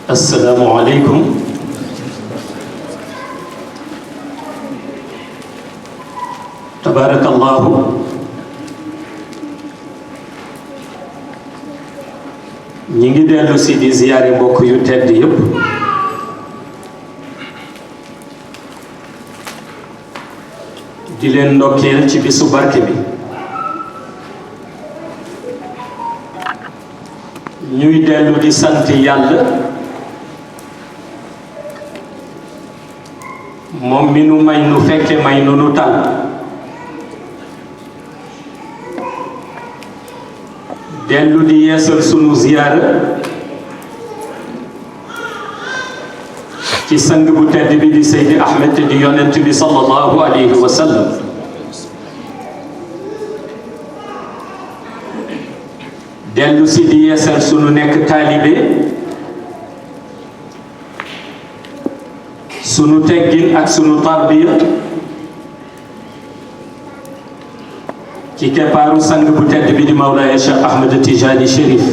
السلام عليكم. تبارك الله. ñi ngi dellu si di ziyaare mbokk yu tedd yépp di leen ndokkeel ci bisu barke bi ñuy dellu di sant yàlla moom mi nu may nu fekke may nu nu tal dellu di yeesal sunu ziyaara ci sang bu tedd bi di Seydi Ahmed te di yonent bi sallallahu alayhi wa sallam dellu si di yeesal sunu nekk taalibe sunu teggin ak sunu tarbiya ci keppaaru sang bu tedd bi di Mawlaaya Cheikh Ahmed Tijani Chérif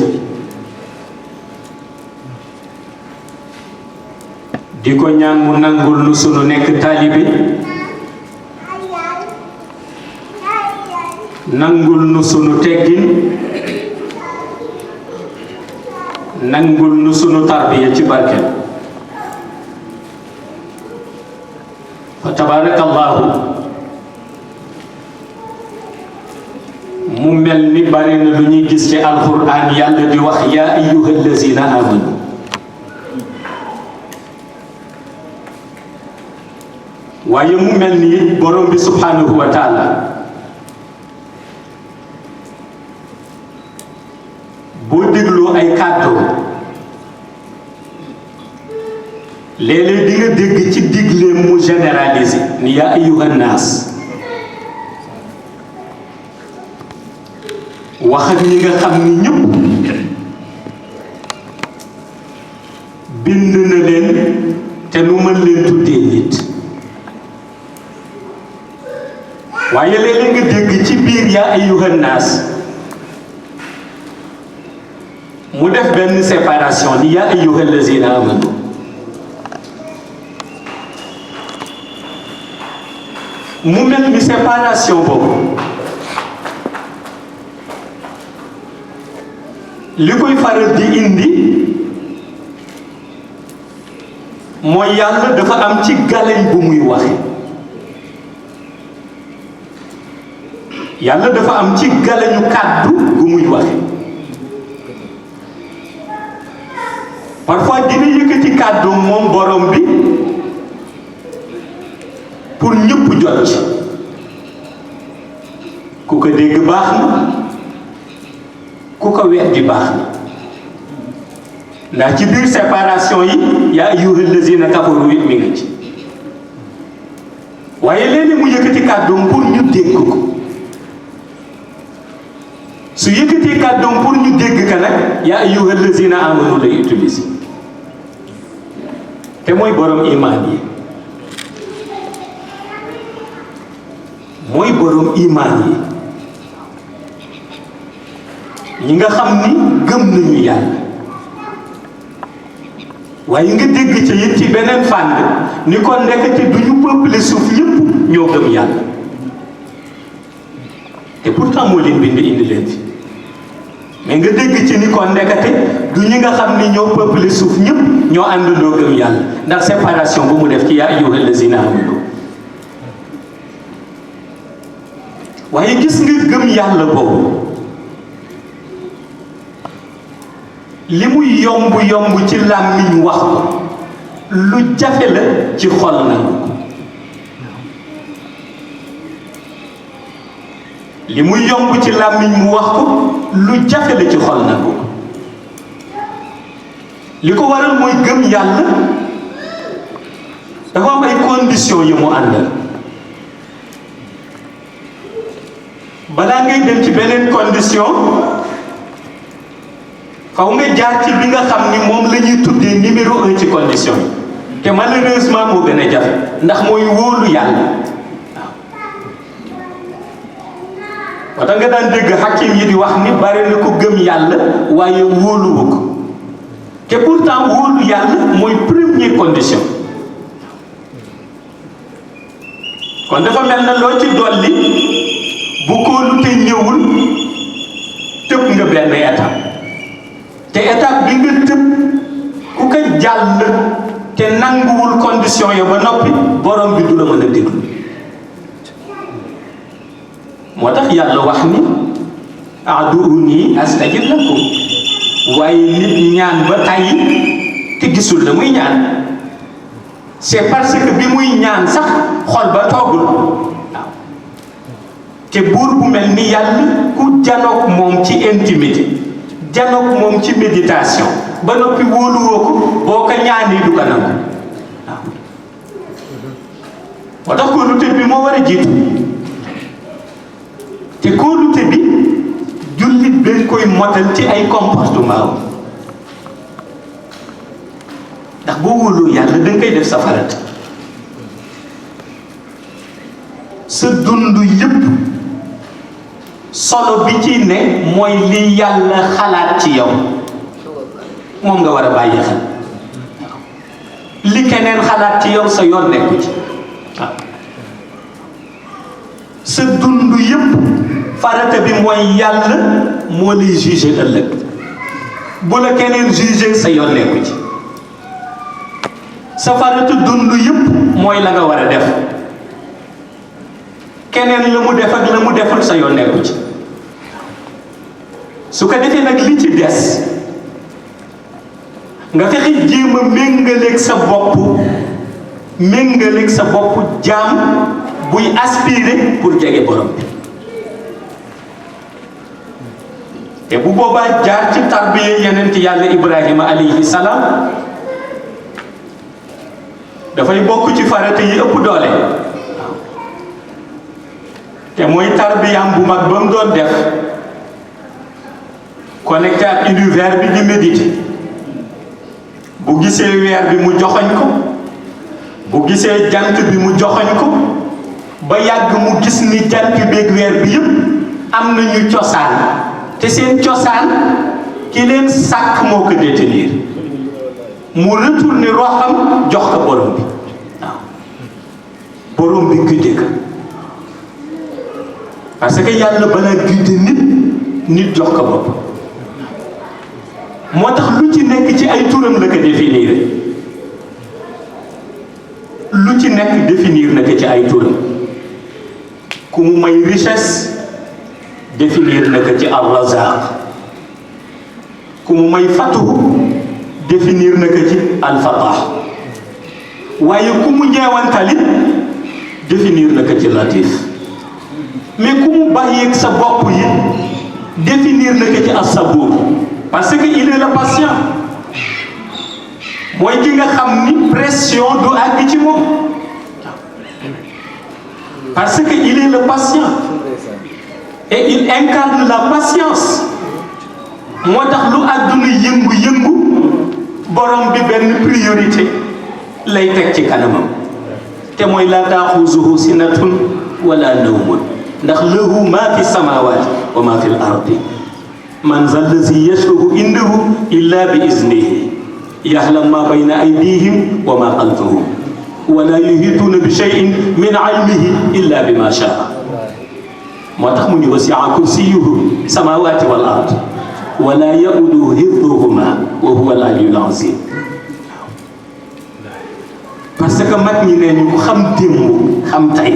di ko ñaan mu nangul nu sunu nekk taalibe nangul nu sunu teggin nangul nu sunu tarbiya ci barke fa tabarakallahu mu mel ni bari na lu ñuy gis ci alquran yàlla di wax yaa ayyuhal lazina amanu waaye mu mel ni borom bi subhanahu wa taala boo dégloo ay kàddu léeg-léeg di nga dégg ci digle mu généralisé ni yaa ayyuhan naas wax ak ñi nga xam ni ñëpp bind na leen te nu mën leen tuddee nit waaye léeg-léeg nga dégg ci biir yaa ayyuhan naas mu def benn séparation ni yaa ayyuhal lazina amanu mu mel ni séparation boobu li koy faral di indi mooy yàlla dafa am ci galeñ bu muy waxe yàlla dafa am ci galeñu kàddu bu muy waxe parfois dina yëkkati kàddu moom borom bi pour ñëpp jot ci ku ko dégg baax na ku ko weddi baax na ndax ci biir séparation yi yaa ayyuhal lazina kafaru it mi ngi ci waaye léegi mu yëkkati kàddoom pour ñu dégg ko su yëkkati kàddoom pour ñu dégg ka nag yaa ayyuhal lazina amanu lay utiliser te mooy borom imaan yi mooy borom imaan yi ñi nga xam ni gëm nañu yàlla waaye nga dégg ca it ci beneen fànn ni kon ndekete du ñu peuple suuf yépp ñoo gëm yàlla te pourtant moo leen bind indi leen fi mais nga dégg ci ni kon ndekete du ñi nga xam ni ñoo peuple suuf ñépp ñoo àndandoo gëm yàlla ndax séparation bu mu def ci yaa ayyuhal lazina amanu waaye gis nga gëm yàlla boobu li muy yomb yomb ci làmmiñ wax ko lu jafe la ci xol nangu ko li muy yomb ci làmmiñ mu wax ko lu jafe la ci xol nangu ko li ko waral mooy gëm yàlla dafa am ay conditions yu mu àndal balaa ngay dem ci beneen condition faw nga jaar ci bi nga xam ni moom la ñuy tuddee numéro 1 ci condition yi te malheureusement moo gën a jafe ndax mooy wóolu yàlla waaw tax nga daan dégg xakim yi di wax ni bari na ko gëm yàlla waaye wóoluwu ko te pourtant wóolu yàlla mooy première condition. kon dafa mel na loo ci dolli bu kóolute ñëwul tëb nga benn étape te étape bi nga tëb ku ko jàll te nanguwul condition ya ba noppi borom bi du la mën a déglu. moo tax yàlla wax ni aduuni astajib lakum waaye nit ñaan ba tàyyi te gisul la muy ñaan. c'est parce que bi muy ñaan sax xol ba toogul waaw te buur bu mel ni yàlla ku janoog moom ci intimité janoog moom ci méditation ba noppi wóoluwoo ko boo ko ñaani du ko nangu waaw moo tax kóolute bi moo war a jiitu te kóolute bi jullit dañ koy motal ci ay comportement ndax boo wóoloo yàlla da nga koy def sa farata sa dund yëpp solo bi ci ne mooy li yàlla xalaat ci yow moom nga war a bàyyi xel li keneen xalaat ci yow sa yoon nekku ci waaw sa dund yëpp farata bi mooy yàlla moo lay jugé ëllëg bu la keneen jugé sa yoon nekku ci sa farata dund yëpp mooy la nga war a def keneen la mu def ak la mu deful sa yoon nekku ci su ko defee nag li ci des nga fexe jéem a méngaleeg sa bopp jaam buy aspirer pour jege borom bi te bu boobaa jaar ci tarbiya yeneen ci yàlla Ibrahima alayhi salaam dafay bokk ci farata yi ëpp doole te mooy tarbiyaam bu mag ba mu doon def connecté ak univers bi di méditer bu gisee weer bi mu joxoñ ko bu gisee jant bi mu joxoñ ko ba yàgg mu gis ni jant beeg weer bi yëpp am nañu cosaan te seen cosaan ki leen sàkk moo ko détenir mu retourné roxam jox ko borom bi waaw borom bi gudde ko parce que yàlla balaa gudde nit jox ko bopp moo tax lu ci nekk ci ay turam la ko définir lu ci nekk définir na ko ci ay turam ku mu may richesse définir na ko ci ar-Razaq ku mu may fatuhu définir na ko ci al-Fatah waaye ku mu ñeewantalit définir na ko ci Latif mais ku mu bàyyeeg sa bopp yi définir na ko ci as-Sabuur parce que il est le patient mooy ki nga xam ni pression du àgg ci moom parce que il est le patient et il incarne la patience moo tax lu àdduna yëngu-yëngu borom bi benn priorité lay teg ci kanamam te mooy laa taaxuzuhu sinatun wala nawmun ndax lahu ma fi samawati wa ma fi l ardi man za allazi yashfa'u indahu illa bi iznihi ya'lamu ma bayna aydihim wa ma khalfahum wala yuhituna bi shay'in min ilmihi illa bima sha'a moo tax mu ni wasi'a kursiyuhu samawati wal ard wala ya'uduhu hifdhuhuma wa huwa al aliyyul azim parce que mag ñi nee ñu xam démb xam tey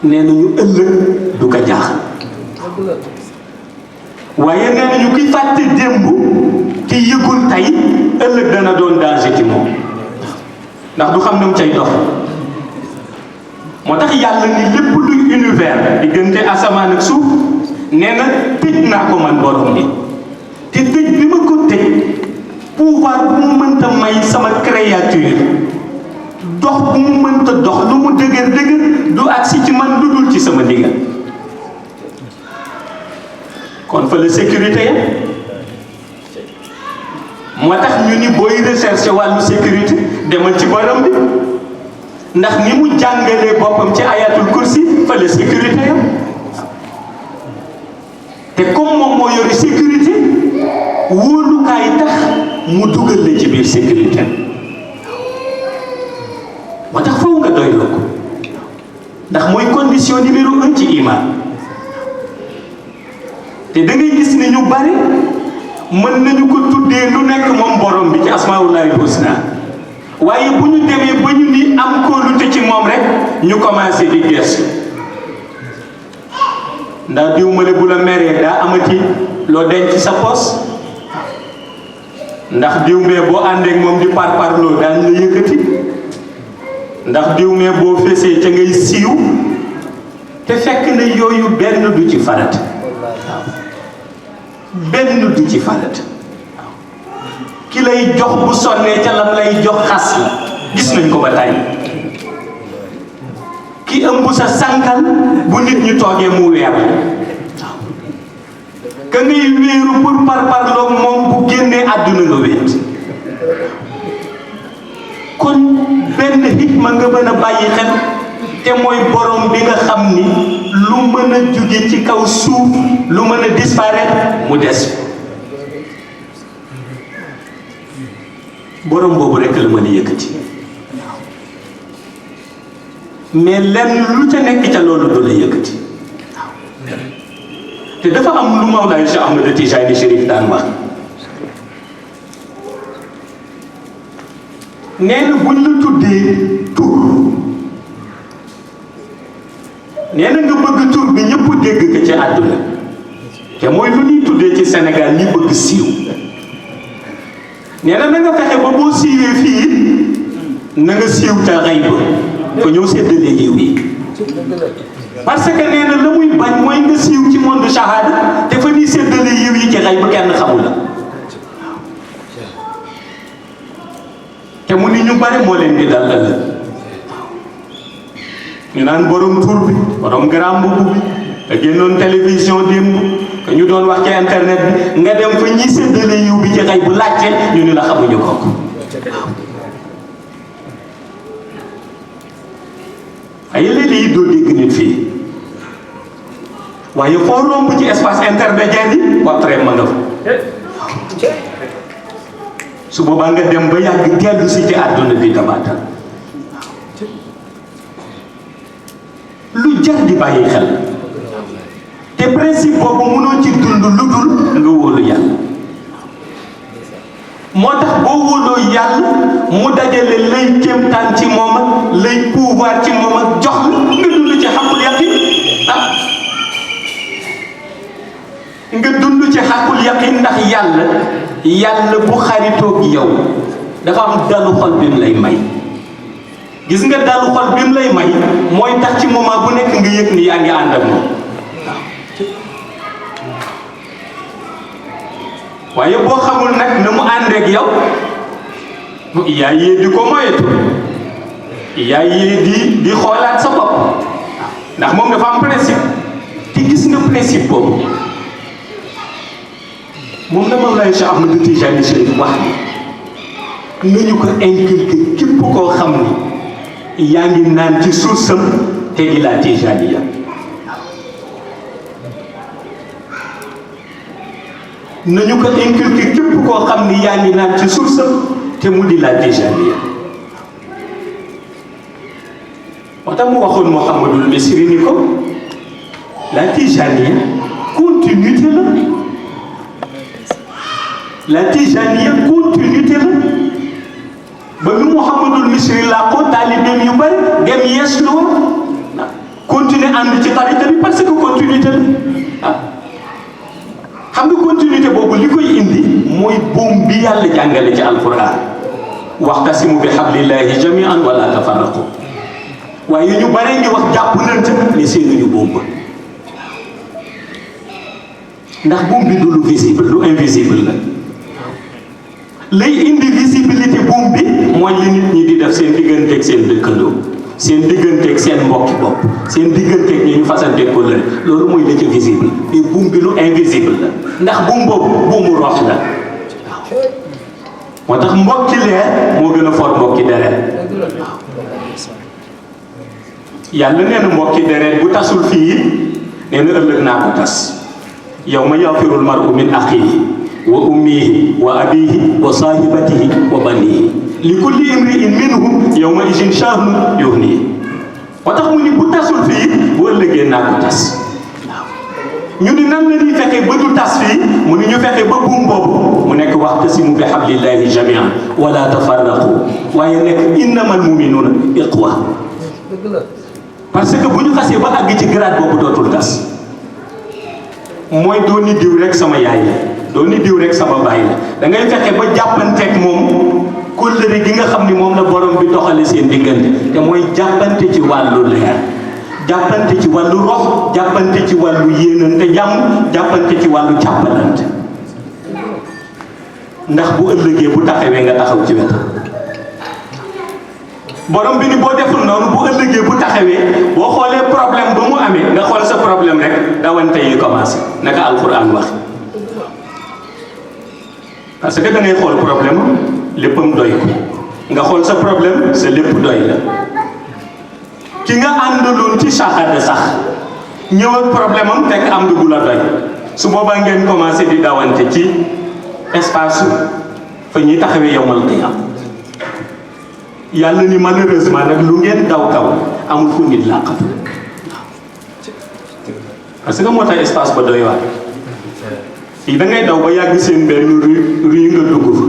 nee nañu ëllëg du ko jaaxal waaye nee nañu kuy fàtte démb te yëgul tey ëllëg dana doon danger ci moom ndax du xam na mu cay dox moo tax yàlla ni lépp luy univers diggante asamaan ak suuf nee na tëj naa ko man borom bi te tëj bi ma ko tëj pouvoir bu mu mënta may sama créature dox bu mu mënta dox lu mu dëgër du agsi ci man lu dul ci sama ndigal kon fa la sécurité ya moo tax ñu ni booy recherche wàllu sécurité demal ci borom bi ndax ni mu jàngalee boppam ci ayatul kursi fa la sécurité ya te comme moom moo yori sécurité wóolukaay tax mu dugal la ci biir sécurité moo tax faw nga doyloo ko ndax mooy condition numéro 1 ci iman te da ngay gis ne ñu bari mën nañu ko tuddee lu nekk moom borom bi ci asmaullahil husna waaye bu ñu demee ba ñu ni am kóolute ci moom rek ñu commencé di gëstu ndax diw ma ne bu la meree daa amati loo denc sa pos ndax diw mee boo àndeek moom di parparloo daan la yëkkati ndax diw mee boo fesee ca ngay siiw te fekk na yooyu benn du ci farat benn du ci farat ki lay jox bu sonnee ca lam lay jox xas la gis nañ ko ba tey ki ëmb sa sànkal bu nit ñi toogee mu weer ka ngay wéeru pour parparloo moom bu génnee àdduna nga wéet kon benn hikma nga mën a bàyyi xel te mooy borom bi nga xam ni lu mën a jóge ci kaw suuf lu mën a disparaître mu des borom boobu rekk la mën a yëkkati mais lenn lu ca nekk ca loolu du la yëkkati te dafa am lu Mawlaay Cheikh Ahmed Tijani Chérif daan wax nee na buñ la tuddee tur nee na nga bëgg tur bi ñëpp dégg ko ci àdduna te mooy lu ñuy tuddee ci Sénégal ñi bëgg siiw nee na nga fexe ba boo siiwee fii na nga siiw ca xay ba ko ñëw séddale yiw yi parce que nee na la muy bañ mooy nga siiw ci monde shahada te fa ñuy séddale yiw yi ci xay ba kenn xamul la te mu ni ñu bari moo leen di dalal la ñu naan borom tur bi borom grand mbubb bi nga génnoon télévision démb que ñu doon wax ci internet bi nga dem fa ñi séddale yiw bi ci xay bu laajte ñu ni la xamuñu kooku ay léeg-léeg doo dégg nit fii waaye foo romb ci espace intermédiaire yi portrait ma nga fa su boobaa nga dem ba yàgg dellu si ci àdduna bi dabaatal lu jar di bàyyi xel te principe boobu mënoo ci dund lu dul nga wóolu yàlla moo tax boo wóoloo yàlla mu dajale lay kéemtaan ci moom ak lay pouvoir ci moom ak jox la nga dund ci xaqul yaqin nga dund ci xaqul yaqin ndax yàlla bu xaritoog yow dafa am dalu xol bi mu lay may gis nga dalu xol bi mu lay may mooy tax ci moment bu nekk nga yëg ni yaa ngi ànd ak moom waaye boo xamul nag na mu àndeek yow yaa yee di ko moyetu yaa yee di xoolaat sa bopp ndax moom dafa am principe te gis nga principe boobu moom la Mawlaay Cheikh Ahmed Tijani Chérif wax ni nañu ko inculquer képp koo xam ni yaa ngi naan ci suusam te di la Tijaniya nañu ko inculquer képp koo xam ni yaa ngi naan ci suusam te mu di la Tijaniya moo tax mu waxoon Mouhamadul Misri ni ko la Tijaniya continuité la Tijaniya continuité la ba nu Mouhamadul Misri laa ko taalibeem yu bari dem yees loolu continuer ànd ci tariqa bi parce que continuité la xam nga continuité boobu li koy indi mooy buum bi yàlla jàngale ci alquran waxtasimu bi hablillahi jamian wala tafarraqu waaye ñu bare ngi wax jàpp nañ ca ni seenuñu buum ba ndax buum bi du lu visible lu invisible la lay indi visibilité buum bi mooy li nit ñi di def seen digganteeg seen dëkkandoo seen digganteeg seen mbokki bopp seen digganteeg ñi ñu fasanteeg ko lëre loolu mooy la ca visible mais buum bi lu invisible la ndax buum boobu buumu rox la moo tax mbokki leer moo gën a fort mbokki deret yàlla nee na mbokki deret bu tasul fii nee na ëllëg naa ko tas yow ma yafirul mar'u min axiihi wa ummihi wa abihi wa sahibatihi wa banihi li kulli imri'in minhum yawma idin sha'nun yughnihi. moo tax mu ni bu tasul fii bu ëllëgee naa ko tas. ñu ni nan la ñuy fexe ba du tas fii mu ni ñu fexe ba buum boobu mu nekk wa'tasimu bi hablillahi jami'an wala tafarraqu waaye nekk innamal mu'minuna ikhwa. parce que bu ñu xasee ba àgg ci grade boobu dootul tas. mooy doo ni diw rek sama yaay la doo ni diw rek sama baay la da ngay fexe ba jàppanteeg moom kóllëre gi nga xam ni moom la borom bi doxale seen diggante te mooy jàppante ci wàllu leer. jàppante ci wàllu rox jàppante ci wàllu yéenante jàmm jàppante ci wàllu jàppalante ndax bu ëllëgee bu taxawee nga taxaw ci wetam borom bi ni boo deful noonu bu ëllëgee bu taxawee boo xoolee problème ba mu amee nga xool sa problème rek dawante yi commencé naka alquran wax parce que da ngay xool problème léppam doy ko nga xool sa problème sa lépp doy la ki nga àndaloon ci saxaada sax ñëw ak problème am fekk am du la doy su boobaa ngeen commencé di dawante ci espace fa ñuy taxawee yowmal qiyam yàlla ni malheureusement nag lu ngeen daw amul fu nit làqatu parce que moo tax espace ba doy waar fii da ngay daw ba yàgg seen benn rue nga dugg fa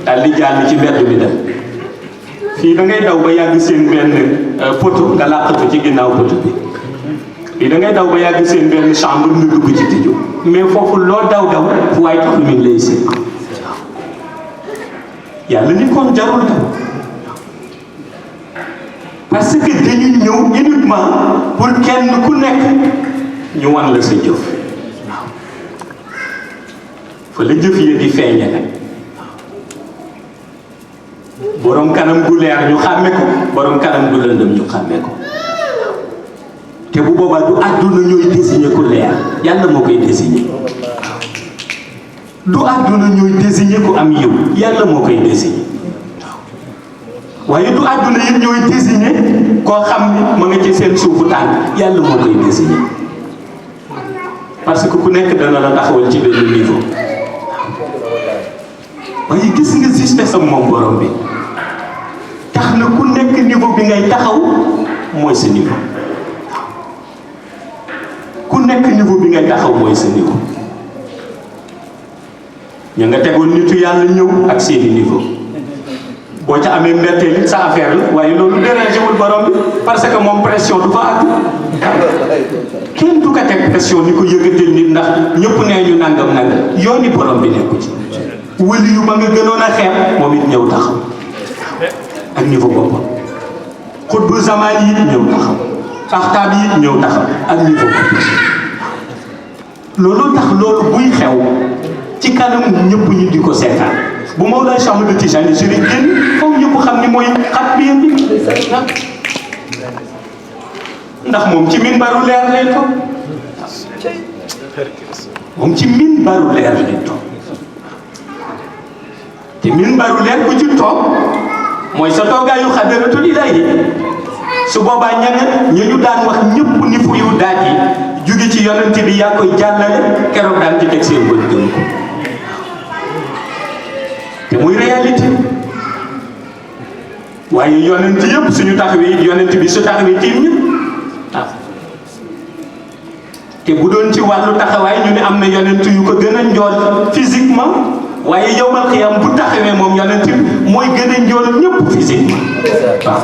daal di jàll ci mbedd bi dem fii da ngay daw ba yàgg seen benn poto nga làqatu ci ginnaaw poto bi fii da ngay daw ba yàgg seen benn chambre nga dugg ci tiju mais foofu loo daw fu waay tax ñu lay seen yàlla ni kon jarul daw parce que dañu ñëw uniquement pour kenn ku nekk ñu wan la sa jëf waaw fa la jëf yi di feeñe nag borom kanam gu leer ñu xàmme ko borom kanam gu lëndëm ñu xàmme ko te bu boobaa du àdduna ñooy désigné ku leer yàlla moo koy désigné du àdduna ñooy désigné ku am yiw yàlla moo koy désigné waaye du àdduna yi ñooy désigné koo xam ni ma nga ci seen suufu tànk yàlla moo koy désigné parce que ku nekk dana la taxawal ci benn niveau waaye gis nga justesse am moom borom bi tax na ku nekk niveau bi ngay taxaw mooy sa niveau ku nekk niveau bi ngay taxaw mooy sa niveau ña nga tegoon nitu yàlla ñëw ak seeni niveau boo ca amee mbetteel sa affaire la waaye loolu dérangé wul borom bi parce que moom pression du fa àgg kenn du ko teg pression ni ko yëgatal nit ndax ñëpp nee ñu nangam yooni borom bi nekku ci wëli yu ma nga gënoon a xeeb moom it ñëw taxaw ak niveau boppam xutbu zamaan yi ñëw taxaw axtaab yi ñëw taxaw ak niveau boppam loolu tax loolu buy xew ci kanam ñëpp ñu di ko seetaan bu Mawlaay Cheikh Ahmad Tijaani Chérif génn foofu ñëpp xam ni mooy xat bi yëpp ndax moom ci minbaru leer lay toog moom ci minbaru leer lay toog te minbaru leer ku ci toog mooy sa toogaayu xadaratul ilaahi su boobaa ñu daan wax ñëpp ni fu yu daaj yi jóge ci yonent bi yaa koy jàllale keroog daan ci teg seen bët gëm ko te muy réalité waaye yonent yëpp suñu taxawee yonent bi su taxawee tiim ñëpp waaw te bu doon ci wàllu taxawaay ñu ne am na yonent yu ko gën a njool physiquement waaye yowmal xiyam bu taxawee moom yonent bi mooy gën a njool ñëpp physiquement waaw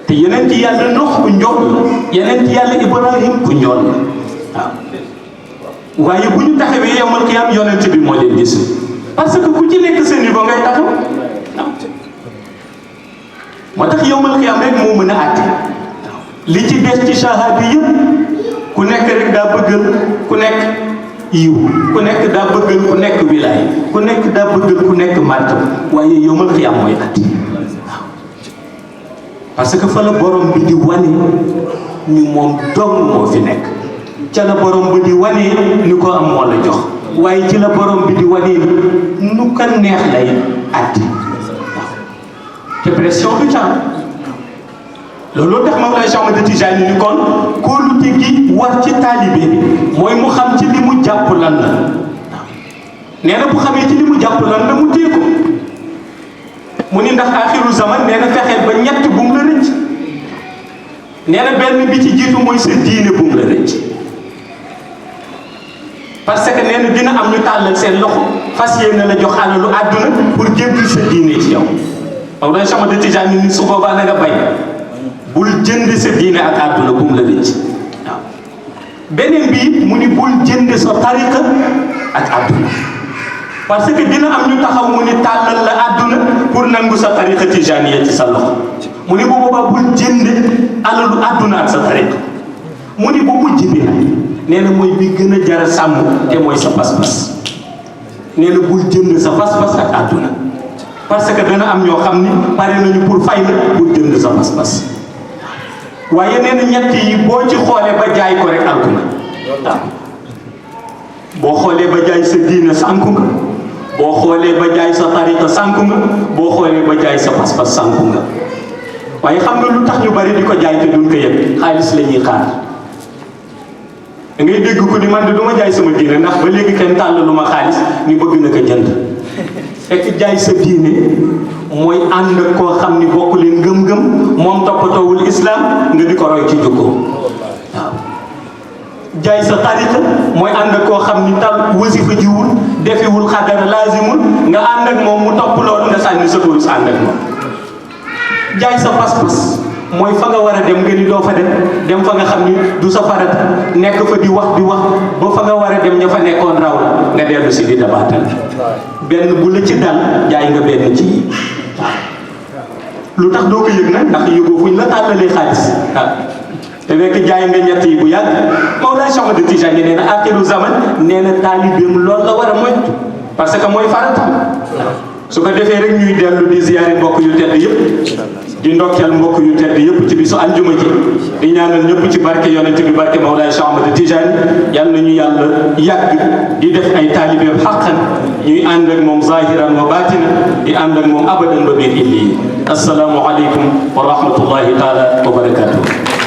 te yonent yàlla Nuux ku njool la yonent yàlla Ibrahim ku njool la waaw waaye bu ñu taxawee yowmal xiyam yonent bi moo leen gis parce que ku ci nekk sa niveau ngay taxaw moo tax yowmal xiyam rek moo mën a àtte li ci des ci shahada yëpp ku nekk rek daa bëggal ku nekk yiw ku nekk daa bëggal ku nekk wilaay ku nekk daa bëggal ku nekk martab waaye yowmal xiyam mooy àtte parce que fa la borom bi di wane ni moom dong moo fi nekk ca la borom bi di wane ni ko am moo la jox waaye ci la borom bi di wane nu ko neex lay àtte te pression du temps looloo tax Mawlaay Cheikh Ahmad Tijaani ni kon kóolute gi war ci taalibe bi mooy mu xam ci li mu jàpp lan la nee na bu xamee ci li mu jàpp lan la mu téye ko mu ni ndax axiru zaman nee na fexeel ba ñett bu mu la rëcc nee na benn bi ci jiitu mooy sa diine bu mu la rëcc parce que nee na dina am ñu tàllal seen loxo fas yéene la jox alalu àdduna pour jënd sa diine ci yow Mawlana Cheikh Ahmad Tidiane ni su boobaa na nga bay bul jënd sa diine ak àdduna bu mu la rëcc waaw beneen bi mu ni bul jënd sa tariqa ak àdduna parce que dina am ñu taxaw mu ni tàllal la àdduna pour nangu sa tariqa tijaniya ci sa loxo mu ni bu boobaa bul jënd alalu àdduna ak sa tariqa mu ni bu mujj bi nag nee na mooy bi gën a jara sàmm te mooy sa pas-pas nee na bul jënd sa pas-pas ak àdduna parce que dana am ñoo xam ni pare nañu pour fay la pour jënd sa pas-pas waaye nee na ñett yi boo ci xoolee ba jaay ko rek alku nga waaw boo xoolee ba jaay sa diina sànku nga boo xoolee ba jaay sa tariqa sànku nga boo xoolee ba jaay sa pas-pas sànku nga waaye xam nga lu tax ñu bari di ko jaay te duñ ko yëg xaalis la ñuy xaar da ngay dégg ko ni man de du ma jaay sama diine ndax ba léegi kenn tàll lu ma xaalis ni bëgg na ko jënd fekk jaay sa diine mooy ànd ak koo xam ni bokk leen ngëm-ngëm moom toppatoowul islam nga di ko roy ci jukko waaw jaay sa tariqa mooy ànd ak koo xam ni tal wasifa jiwul defewul xadara lazimul nga ànd ak moom mu topp loolu nga sànni sa kurus ànd ak moom jaay sa pas-pas mooy fa nga war a dem nga ni doo fa dem fa nga xam ni du sa farata nekk fa di wax ba fa nga war a dem ña fa nekkoon raw la nga dellu si di dabaatal benn bu la ci dal jaay nga benn ci yi lu tax doo ko yëg nag ndax yëgoo fuñ la tàllalee xaalis waaw te fekk jaay nga ñett yi bu yàgg Mawlana Cheikh Ahmad Tidiane nee na axiru zaman nee na taalibeem loolu la war a moytu parce que mooy faratam su ko defee rek ñuy dellu di ziyaare mbokk yu tedd yëpp di ndokkeel mbokk yu tedd yëpp ci bisu aljuma ji di ñaanal ñëpp ci barke yonent bi barke Mawlana Cheikh Ahmad Tidiane yal na ñu yàlla yàgg di def ay taalibeem xaqan ñuy ànd ak moom zahiran wa batina di ànd ak moom abadan ba biir illi yi assalaamu aleykum wa rahmatullahi taala wa barakatuh